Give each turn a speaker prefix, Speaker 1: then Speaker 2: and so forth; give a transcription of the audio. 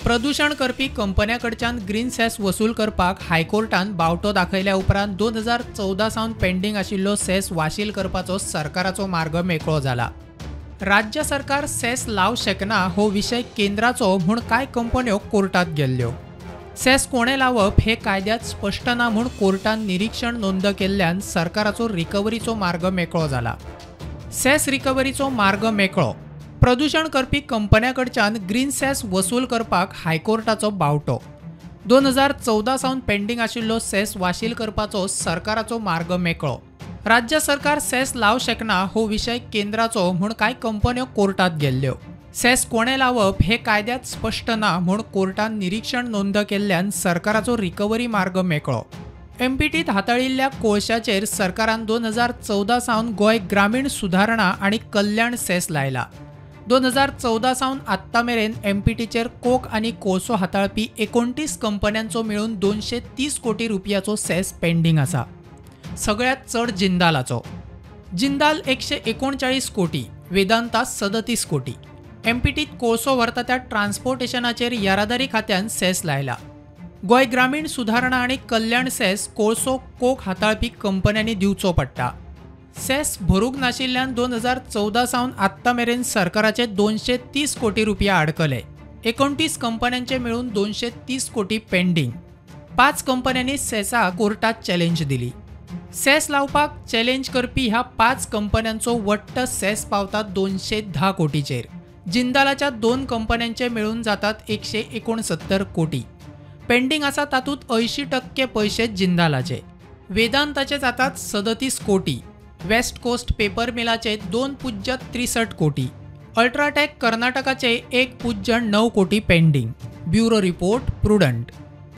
Speaker 1: प्रदूषण करपी कंपन्यांकडच्यान green cess वसूल करपाक हायकोर्टान बावटो दाखयल्या उपरांत 2014 सावन पेंडींग आशिल्लो सेस वाशील करपाचो सरकाराचो मार्ग मेकळो जाला। राज्य सरकार सेस लाव शकना हो विषय केंद्राचो म्हूण कांय कंपन्यो कोर्टात गेल्ल्यो। सेस कोणे लावप हे कायद्यात स्पष्ट ना म्हूण कोर्टान निरीक्षण नोंद केल्ल्यान सरकाराचो रिकव्हरीचो मार्ग मेकळो जाला। सेस रिकव्हरीचो मार्ग मेकळो। प्रदूषण करपी कंपन्यांकडच्यान ग्रीन सेस वसूल करपाक हायकोर्टाचो बावटो। 2014 सावन पेंडींग आशिल्लो सेस वाशील करपाचो सरकाराचो मार्ग मेकळो। राज्य सरकार सेस लाव शकना हो विषय केंद्राचो म्हूण कांय कंपन्यो कोर्टात गेल्ल्यो। सेस कोणे लावप हे कायद्यात स्पष्ट ना म्हूण कोर्टान निरीक्षण नोंद केल्ल्यान सरकाराचो रिकव्हरी मार्ग मेकळो। एमपीटीत हाताळिल्ल्या कोळशाचेर सरकारान 2014 सावन गोंय ग्रामीण सुधारणा आनी कल्याण सेस लायला। 2014 सावन आत्ता मेरेन एमपीटीचेर कोक आनी कोळसो हाताळपी 29 कंपन्यांचो मेळून 230 कोटी रुपयाचो सेस पेंडींग आसा। सगळ्यात चड जिंदालाचो। जिंदाल 139 कोटी, वेदांता 37 कोटी। एमपीटीत कोळसो व्हरता त्या ट्रान्सपोर्टेशनाचेर येरादारी खात्यान सेस लायला। गोंय ग्रामीण सुधारणा आनी कल्याण सेस कोळसो कोक हाताळपी कंपन्यांनी दिवचो पडटा। सेस भरूंक नाशिल्ल्यान 2014 सावन आत्ता मेरेन सरकाराचे 230 कोटी रुपया अडकले। 29 कंपन्यांचे मेळून 230 कोटी पेंडींग। 5 कंपन्यांनी सेसा कोर्टात चॅलेंज दिली। सेस लावपाक चॅलेंज करपी ह्या 5 कंपन्यांचो वट्ट सेस पावता 210 कोटीचेर। जिंदालाच्या 2 कंपन्यांचे मेळून जातात 169 कोटी। पेंडींग आसा तातूंत 80% पैसे जिंदालाचे। वेदांताचे जातात 37 कोटी। वेस्ट कोस्ट पेपर मिलाचे 2.63 कोटी। अल्ट्राटेक कर्नाटकाचे 1.9 कोटी पेंडींग। Bureau report prudent.